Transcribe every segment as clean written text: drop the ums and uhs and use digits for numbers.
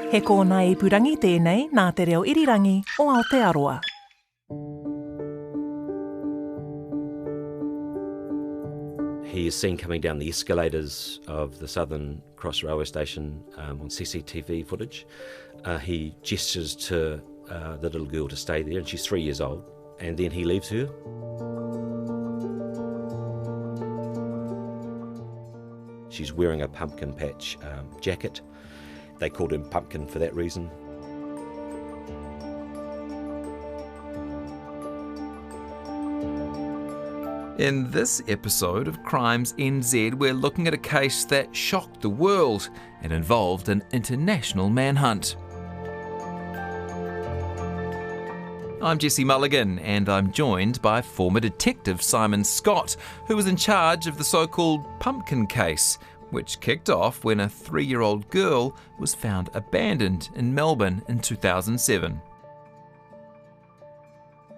He kōna ipurangi tēnei nā te reo irirangi o Aotearoa. He is seen coming down the escalators of the Southern Cross railway station on CCTV footage. He gestures to the little girl to stay there, and she's 3 years old, and then he leaves her. She's wearing a pumpkin patch jacket. They called him Pumpkin for that reason. In this episode of Crimes NZ, we're looking at a case that shocked the world and involved an international manhunt. I'm Jesse Mulligan, and I'm joined by former detective Simon Scott, who was in charge of the so-called Pumpkin case, which kicked off when a 3-year-old girl was found abandoned in Melbourne in 2007.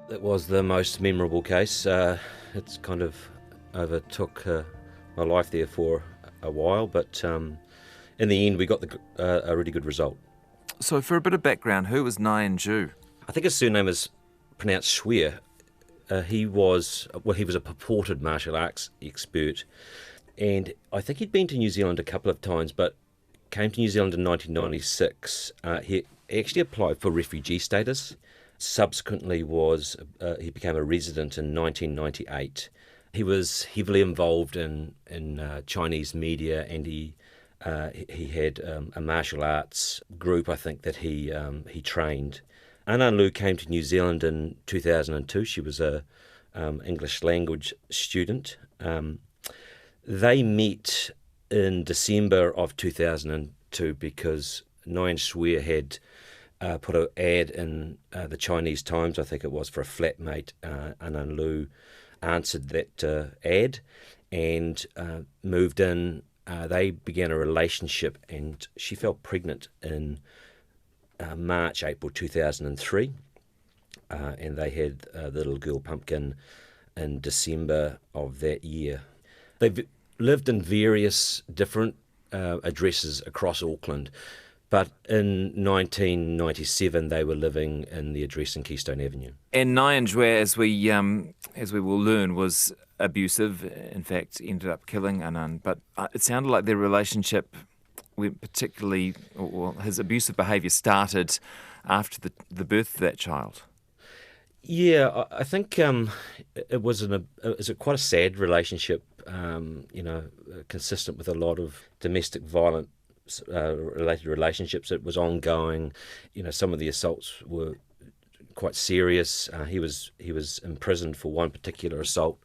It was the most memorable case. It's kind of overtook my life there for a while, but in the end we got a really good result. So for a bit of background, who was Nyan Zhu? I think his surname is pronounced Swear. He was a purported martial arts expert, and I think he'd been to New Zealand a couple of times, but came to New Zealand in 1996. He actually applied for refugee status. Subsequently he became a resident in 1998. He was heavily involved in Chinese media, and he had a martial arts group, I think, that he trained. Anan Lu came to New Zealand in 2002. She was a English language student. They met in December of 2002 because Nyan Swear had put an ad in the Chinese Times, I think it was, for a flatmate. Anan Lu answered that ad and moved in. They began a relationship, and she fell pregnant in April 2003, and they had the little girl Pumpkin in December of that year. They've lived in various different addresses across Auckland, but in 1997 they were living in the address in Keystone Avenue. And Nyan Zhu, as we will learn, was abusive. In fact, ended up killing Anan. But it sounded like their relationship, his abusive behaviour started after the birth of that child. Yeah, I think it was quite a sad relationship. Consistent with a lot of domestic violence related relationships. It was ongoing. Some of the assaults were quite serious. He was imprisoned for one particular assault,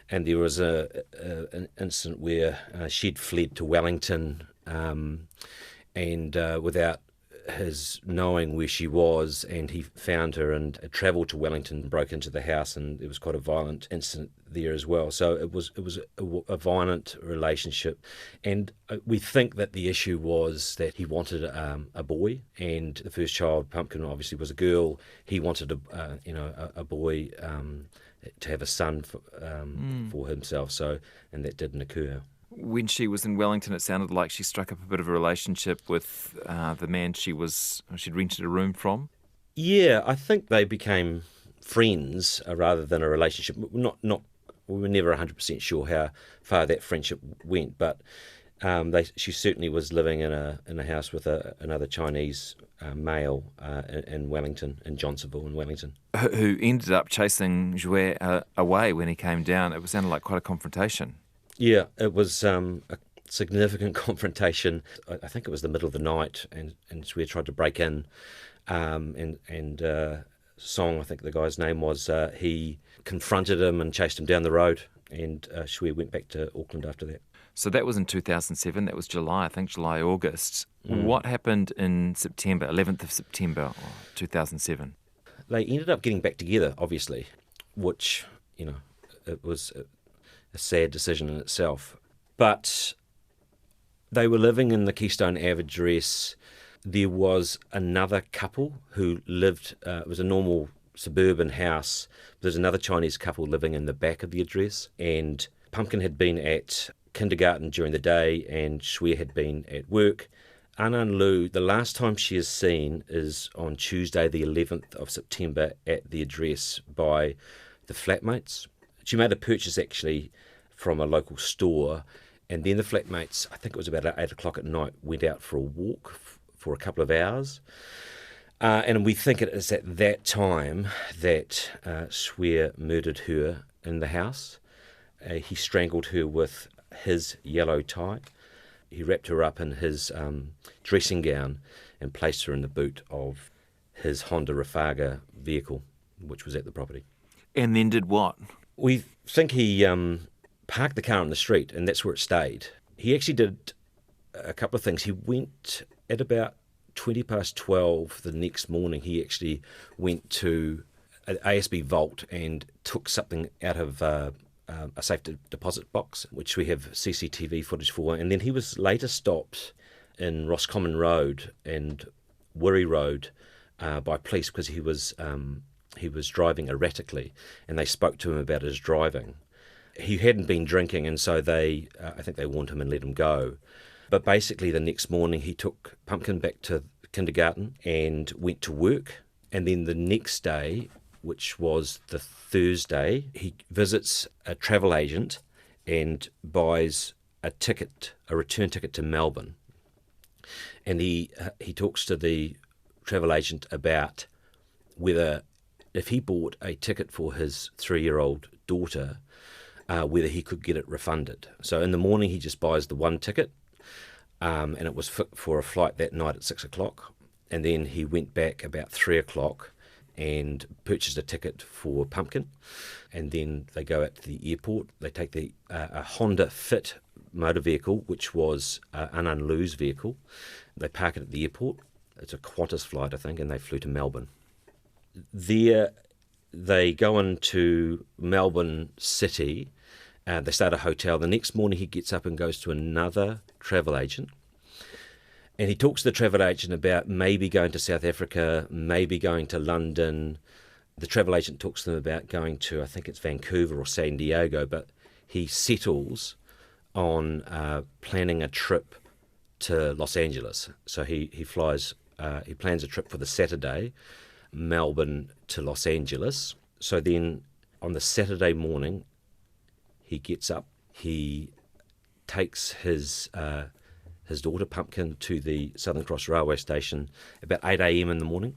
and there was an incident where she'd fled to Wellington, and without his knowing where she was, and he found her and travelled to Wellington, broke into the house, and it was quite a violent incident there as well. So it was a violent relationship, and we think that the issue was that he wanted a boy, and the first child, Pumpkin, obviously was a girl. He wanted a boy, to have a son for himself. So, and that didn't occur. When she was in Wellington, it sounded like she struck up a bit of a relationship with the man she'd rented a room from. Yeah, I think they became friends rather than a relationship. We were never 100% sure how far that friendship went, but she certainly was living in a house with another Chinese male in Wellington, in Johnsonville in Wellington, who ended up chasing Zhu away when he came down. It sounded like quite a confrontation. Yeah, it was a significant confrontation. I think it was the middle of the night, and Swear tried to break in, and Song, I think the guy's name was, he confronted him and chased him down the road, and Swear went back to Auckland after that. So that was in 2007, that was July, August. What happened in September, 11th of September 2007? They ended up getting back together, obviously, which, it was a sad decision in itself. But they were living in the Keystone Ave address. There was another couple who lived, it was a normal suburban house. There's another Chinese couple living in the back of the address, and Pumpkin had been at kindergarten during the day, and Swear had been at work. Anan Lu, the last time she is seen is on Tuesday, the 11th of September, at the address by the flatmates. She made a purchase actually from a local store, and then the flatmates, I think it was about 8 o'clock at night, went out for a walk for a couple of hours. And we think it is at that time that Swear murdered her in the house. He strangled her with his yellow tie. He wrapped her up in his dressing gown and placed her in the boot of his Honda Rafaga vehicle, which was at the property. And then did what? We think he parked the car on the street, and that's where it stayed. He actually did a couple of things. He went at about 12:20 the next morning. He actually went to an ASB vault and took something out of a safe deposit box, which we have CCTV footage for. And then he was later stopped in Roscommon Road and Wirry Road by police because he was driving erratically, and they spoke to him about his driving. He hadn't been drinking, and so I think they warned him and let him go. But basically the next morning he took Pumpkin back to kindergarten and went to work. And then the next day, which was the Thursday, he visits a travel agent and buys a return ticket to Melbourne. And he talks to the travel agent about whether, if he bought a ticket for his 3-year-old daughter, whether he could get it refunded. So in the morning he just buys the one ticket, and it was for a flight that night at 6 o'clock. And then he went back about 3 o'clock and purchased a ticket for Pumpkin. And then they go out to the airport. They take a Honda Fit motor vehicle, which was Anan Lu's vehicle. They park it at the airport. It's a Qantas flight, I think, and they flew to Melbourne. There they go into Melbourne City. They stay at a hotel. The next morning he gets up and goes to another travel agent. And he talks to the travel agent about maybe going to South Africa, maybe going to London. The travel agent talks to them about going to, I think it's Vancouver or San Diego, but he settles on planning a trip to Los Angeles. So he plans a trip for the Saturday, Melbourne to Los Angeles. So then on the Saturday morning, he gets up, he takes his daughter Pumpkin to the Southern Cross railway station about 8 a.m. in the morning.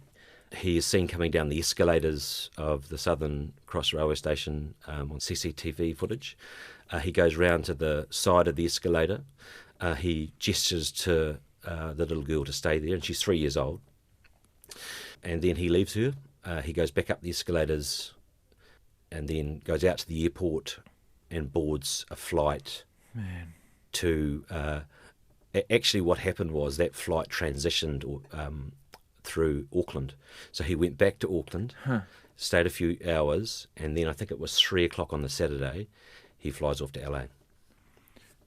He is seen coming down the escalators of the Southern Cross railway station on CCTV footage. He goes round to the side of the escalator. He gestures to the little girl to stay there, and she's 3 years old. And then he leaves her. He goes back up the escalators and then goes out to the airport and boards a flight to... Actually, what happened was that flight transitioned through Auckland. So he went back to Auckland, stayed a few hours, and then I think it was 3 o'clock on the Saturday, he flies off to LA.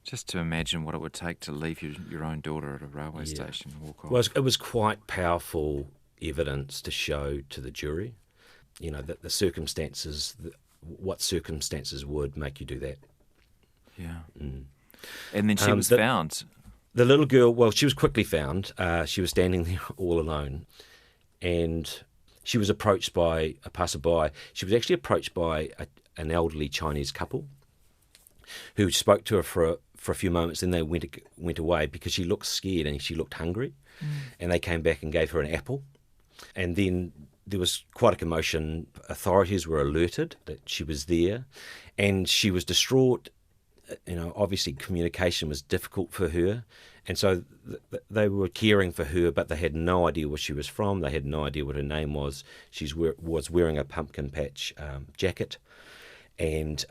Just to imagine what it would take to leave your own daughter at a railway station and walk off. Well, it was quite powerful evidence to show to the jury, that the circumstances, what circumstances would make you do that. Yeah. Mm. And then she was found. The little girl, well, she was quickly found. She was standing there all alone, and she was approached by a passerby. She was actually approached by an elderly Chinese couple who spoke to her for a few moments, then they went away because she looked scared and she looked hungry, and they came back and gave her an apple. And then there was quite a commotion. Authorities were alerted that she was there, and she was distraught. Obviously communication was difficult for her, and so they were caring for her, but they had no idea where she was from. They had no idea what her name was. She was wearing a pumpkin patch jacket, and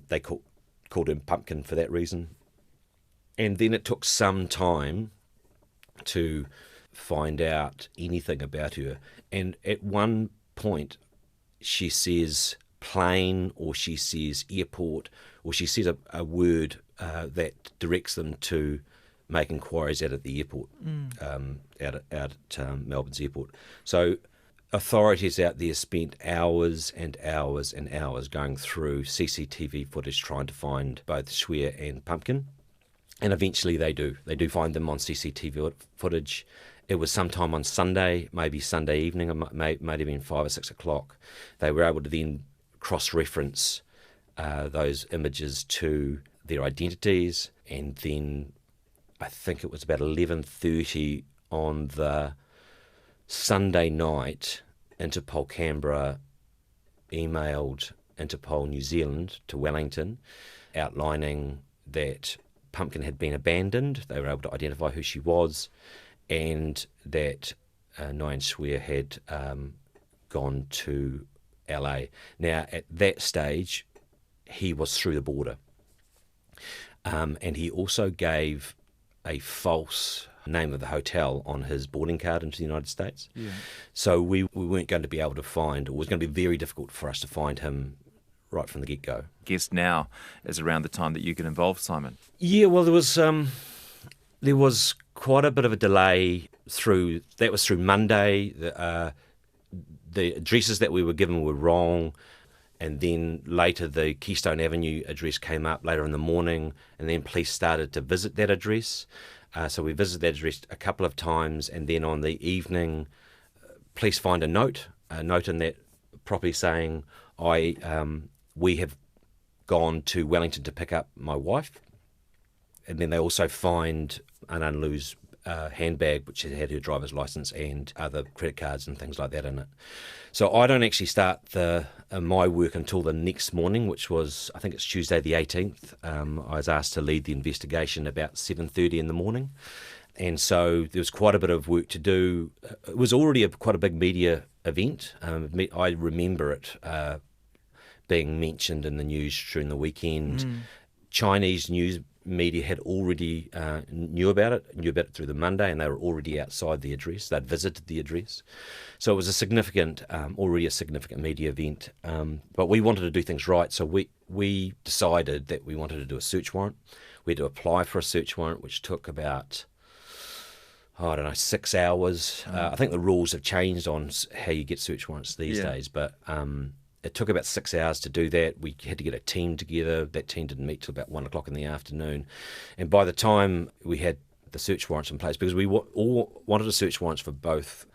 they called him Pumpkin for that reason. And then it took some time to find out anything about her. And at one point, she says plane, or she says airport, or she says a word that directs them to make inquiries out at the airport, out at Melbourne's airport. So authorities out there spent hours and hours and hours going through CCTV footage trying to find both Swear and Pumpkin. And eventually they do. They do find them on CCTV footage. It was sometime on Sunday, maybe Sunday evening, it might have been 5 or 6 o'clock. They were able to then cross-reference those images to their identities, and then I think it was about 11:30 on the Sunday night, Interpol Canberra emailed Interpol New Zealand to Wellington outlining that Pumpkin had been abandoned. They were able to identify who she was, and that Nguyen Swear had gone to LA. Now, at that stage, he was through the border. And he also gave a false name of the hotel on his boarding card into the United States. Yeah. So we weren't going to be able to find, or it was going to be very difficult for us to find him right from the get-go. Guess now is around the time that you get involved, Simon. Yeah, well, there was quite a bit of a delay through Monday. The addresses that we were given were wrong, and then later the Keystone Avenue address came up later in the morning, and then police started to visit that address. So we visited that address a couple of times, and then on the evening, police find a note in that property saying, we have gone to Wellington to pick up my wife. And then they also find Anan Lu's handbag, which had her driver's license and other credit cards and things like that in it. So I don't actually start my work until the next morning, which was, I think it's Tuesday the 18th. I was asked to lead the investigation about 7:30 in the morning. And so there was quite a bit of work to do. It was already quite a big media event. I remember it being mentioned in the news during the weekend. Chinese news media had already knew about it through the Monday, and they were already outside the address. They'd visited the address. So it was already a significant media event. But we wanted to do things right, so we decided that we wanted to do a search warrant. We had to apply for a search warrant, which took about, 6 hours. I think the rules have changed on how you get search warrants these days, but it took about 6 hours to do that. We had to get a team together. That team didn't meet till about 1 o'clock in the afternoon. And by the time we had the search warrants in place, because we all wanted a search warrants for both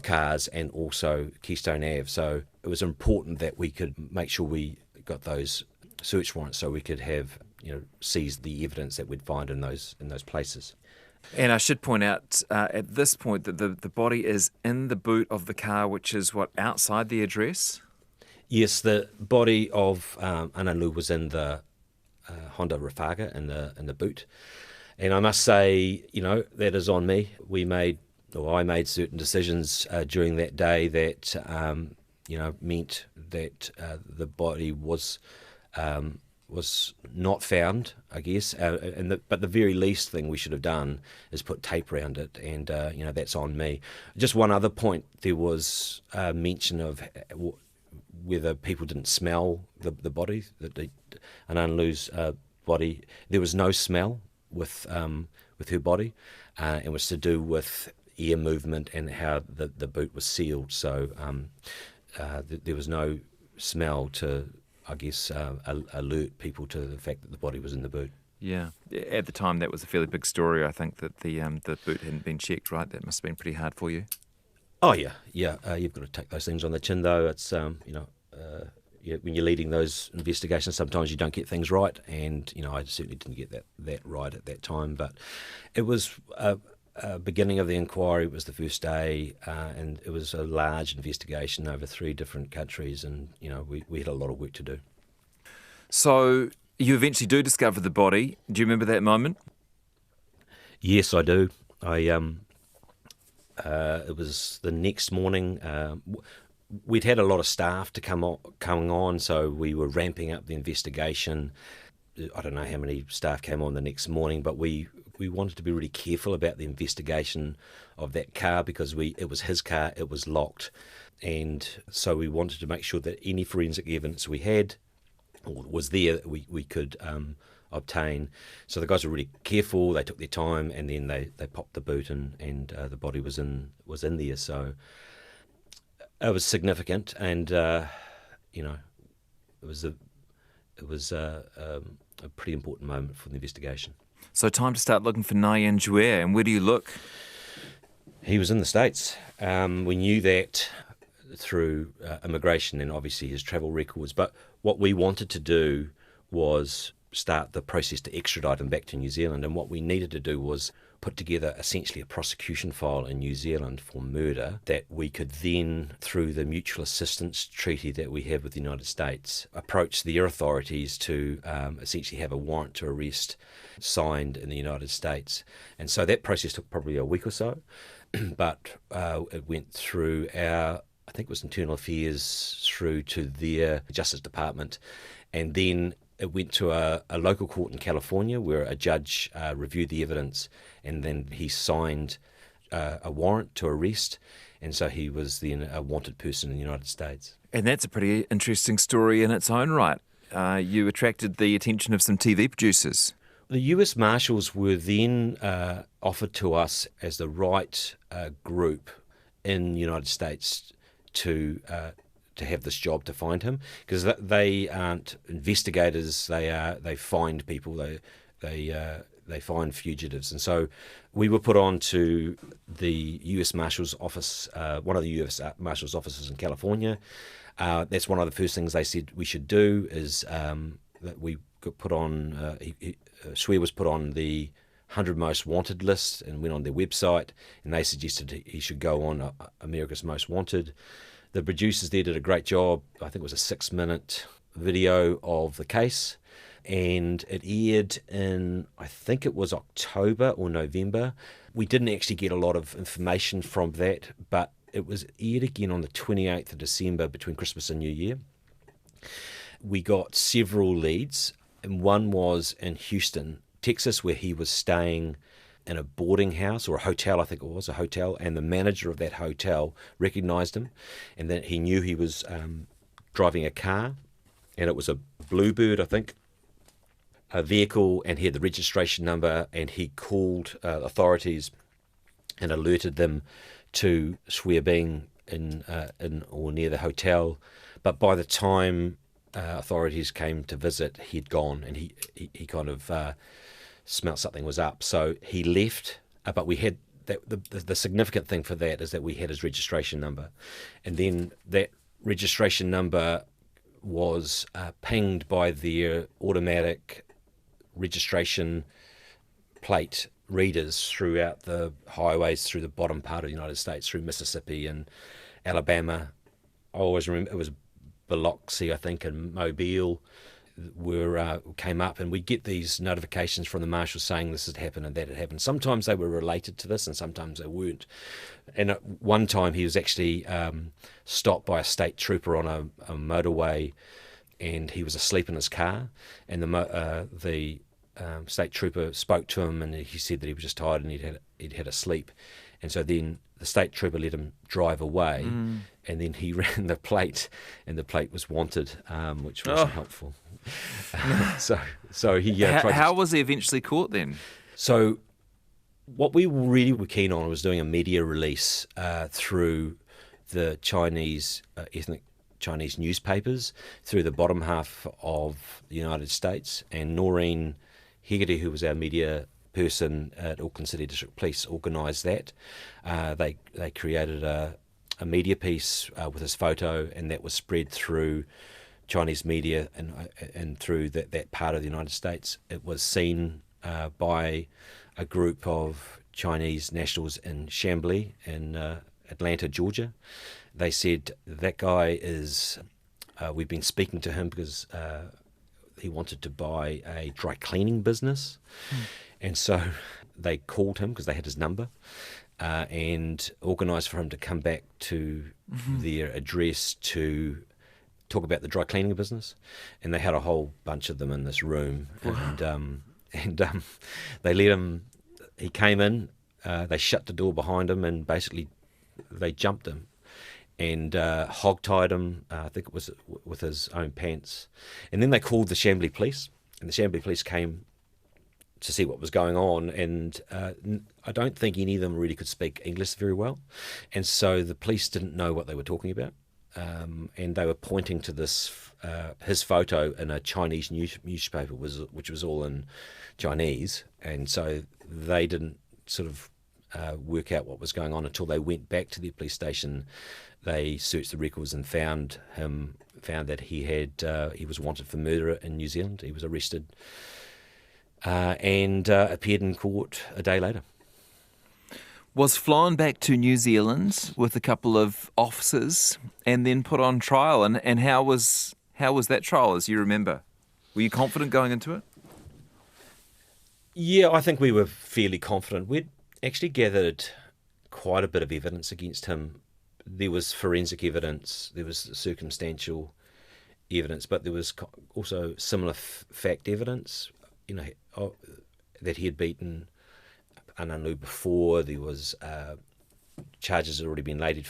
cars and also Keystone Ave. So it was important that we could make sure we got those search warrants so we could have, seize the evidence that we'd find in those places. And I should point out at this point that the body is in the boot of the car, which is outside the address? Yes, the body of Anan Lu was in the Honda Rafaga in the boot, and I must say, that is on me. I made certain decisions during that day that meant that the body was not found, I guess. But the very least thing we should have done is put tape around it, and that's on me. Just one other point: there was mention of whether people didn't smell the body, Anan Lu's body. There was no smell with her body, and it was to do with air movement and how the boot was sealed. So there was no smell to, I guess, alert people to the fact that the body was in the boot. Yeah. At the time, that was a fairly big story. I think that the boot hadn't been checked, right? That must have been pretty hard for you. Oh, yeah. You've got to take those things on the chin, though. It's, when you're leading those investigations, sometimes you don't get things right. And, I certainly didn't get that right at that time. But it was beginning of the inquiry. It was the first day, and it was a large investigation over 3 different countries. And, we had a lot of work to do. So you eventually do discover the body. Do you remember that moment? Yes, I do. It was the next morning. We'd had a lot of staff coming on, so we were ramping up the investigation. I don't know how many staff came on the next morning, but we wanted to be really careful about the investigation of that car because it was his car, it was locked, and so we wanted to make sure that any forensic evidence we had or was there that we could obtain. So the guys were really careful. They took their time, and then they popped the boot, and the body was in there. So it was significant, and it was a pretty important moment for the investigation. So time to start looking for Nyan Jue. And where do you look? He was in the States. We knew that through immigration and obviously his travel records. But what we wanted to do was start the process to extradite him back to New Zealand. And what we needed to do was put together essentially a prosecution file in New Zealand for murder that we could then, through the mutual assistance treaty that we have with the United States, approach their authorities to essentially have a warrant to arrest signed in the United States. And so that process took probably a week or so, but it went through I think it was Internal Affairs, through to their Justice Department, and then it went to a local court in California where a judge reviewed the evidence, and then he signed a warrant to arrest, and so he was then a wanted person in the United States. And that's a pretty interesting story in its own right. You attracted the attention of some TV producers. The US Marshals were then offered to us as the right group in the United States to have this job, to find him, because they aren't investigators. They find people. They find fugitives, and so we were put on to the U.S. Marshal's office, one of the U.S. Marshal's offices in California. That's one of the first things they said we should do, is that we got put on. Swear was put on the 100 Most Wanted list and went on their website, and they suggested he should go on America's Most Wanted. The producers there did a great job. I think it was a 6-minute video of the case, and it aired in, I think it was October or November. We didn't actually get a lot of information from that, but it was aired again on the 28th of December between Christmas and New Year. We got several leads, and one was in Houston, Texas, where he was staying in a boarding house or a hotel, I think it was a hotel, and the manager of that hotel recognised him, and that he knew he was driving a car, and it was a Bluebird, I think, a vehicle, and he had the registration number, and he called authorities and alerted them to Swear being in or near the hotel. But by the time authorities came to visit, he'd gone, and he kind of smelt something was up, so he left. But we had the significant thing for that is that we had his registration number, and then that registration number was pinged by their automatic registration plate readers throughout the highways through the bottom part of the United States, through Mississippi and Alabama. I always remember it was Biloxi, I think, and Mobile came up, and we get these notifications from the marshals saying this had happened and that had happened. Sometimes they were related to this and sometimes they weren't. And at one time he was actually stopped by a state trooper on a motorway, and he was asleep in his car, and the state trooper spoke to him, and he said that he was just tired and he'd had a sleep. And so then the state trooper let him drive away, and then he ran the plate, and the plate was wanted, which wasn't helpful. So he How was he eventually caught then? So what we really were keen on was doing a media release through the Chinese ethnic Chinese newspapers, through the bottom half of the United States, and Noreen Hegarty, who was our media person at Auckland City District Police, organised that. They created a media piece with his photo, and that was spread through Chinese media and through that part of the United States. It was seen by a group of Chinese nationals in Chambly in Atlanta, Georgia. They said, that guy is, we've been speaking to him because he wanted to buy a dry cleaning business. And so they called him because they had his number and organised for him to come back to their address to talk about the dry cleaning business. And they had a whole bunch of them in this room. Wow. And they let him, he came in, they shut the door behind him, and basically they jumped him and hog-tied him, I think it was with his own pants. And then they called the Chambly police, and the Chambly police came to see what was going on, and I don't think any of them really could speak English very well, and so the police didn't know what they were talking about. and they were pointing to this his photo in a Chinese newspaper, which was all in Chinese, and so they didn't sort of work out what was going on until they went back to the police station. They searched the records and found that he was wanted for murder in New Zealand. He was arrested and appeared in court a day later. Was flown back to New Zealand with a couple of officers and then put on trial. And how was that trial, as you remember? Were you confident going into it? Yeah, I think we were fairly confident. We'd actually gathered quite a bit of evidence against him. There was forensic evidence, there was circumstantial evidence, but there was also similar fact evidence, that he had beaten Ananu before. There was charges had already been laid.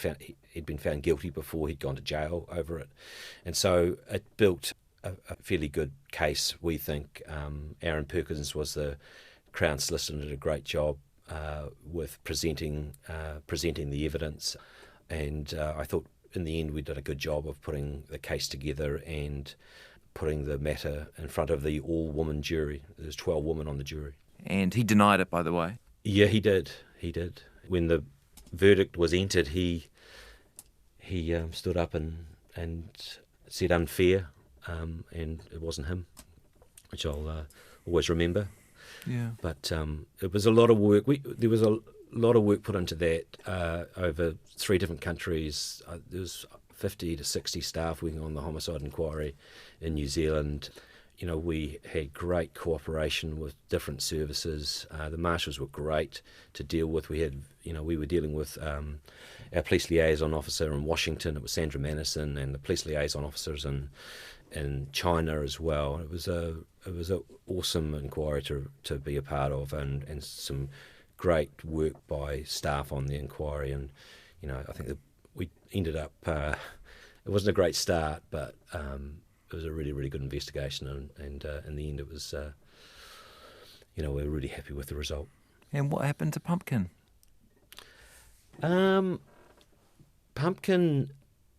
He'd been found guilty before. He'd gone to jail over it. And so it built a fairly good case, we think. Aaron Perkins was the Crown solicitor and did a great job with presenting the evidence. And I thought in the end we did a good job of putting the case together and putting the matter in front of the all-woman jury. There's 12 women on the jury. And he denied it, by the way. Yeah, he did. When the verdict was entered, he stood up and said unfair, and it wasn't him, which I'll always remember. Yeah. But it was a lot of work. There was a lot of work put into that over 3 different countries. There was 50 to 60 staff working on the homicide inquiry in New Zealand. We had great cooperation with different services. The marshals were great to deal with. We were dealing with our police liaison officer in Washington. It was Sandra Manison, and the police liaison officers in China as well. It was a awesome inquiry to be a part of, and some great work by staff on the inquiry. And I think that we ended up. It wasn't a great start, but it was a really, really good investigation, and in the end, it was. We were really happy with the result. And what happened to Pumpkin? Pumpkin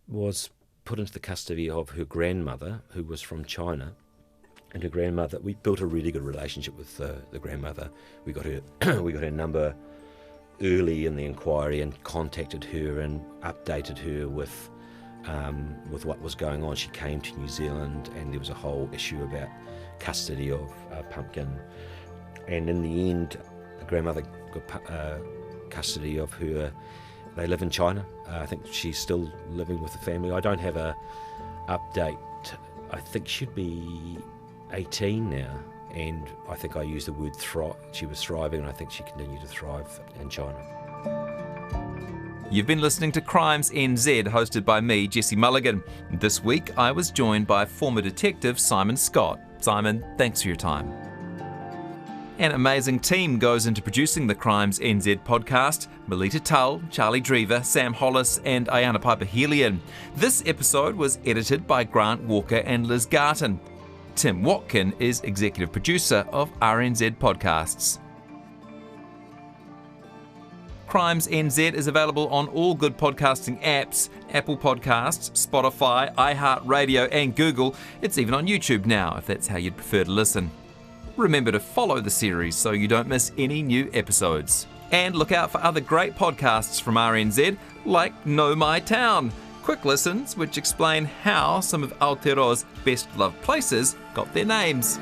was put into the custody of her grandmother, who was from China. And her grandmother, we built a really good relationship with the grandmother. We got her number early in the inquiry and contacted her and updated her with what was going on. She came to New Zealand, and there was a whole issue about custody of Pumpkin. And in the end, the grandmother got custody of her. They live in China. I think she's still living with the family. I don't have a update. I think she'd be 18 now, and I think I used the word she was thriving, and I think she continued to thrive in China. You've been listening to Crimes NZ, hosted by me, Jesse Mulligan. This week I was joined by former detective Simon Scott. Simon, thanks for your time. An amazing team goes into producing the Crimes NZ podcast. Melita Tull, Charlie Drever, Sam Hollis and Ayana Piper-Helian. This episode was edited by Grant Walker and Liz Garton. Tim Watkin is executive producer of RNZ Podcasts. Crimes NZ is available on all good podcasting apps, Apple Podcasts, Spotify, iHeartRadio and Google. It's even on YouTube now, if that's how you'd prefer to listen. Remember to follow the series so you don't miss any new episodes. And look out for other great podcasts from RNZ, like Know My Town. Quick listens which explain how some of Aotearoa's best loved places got their names.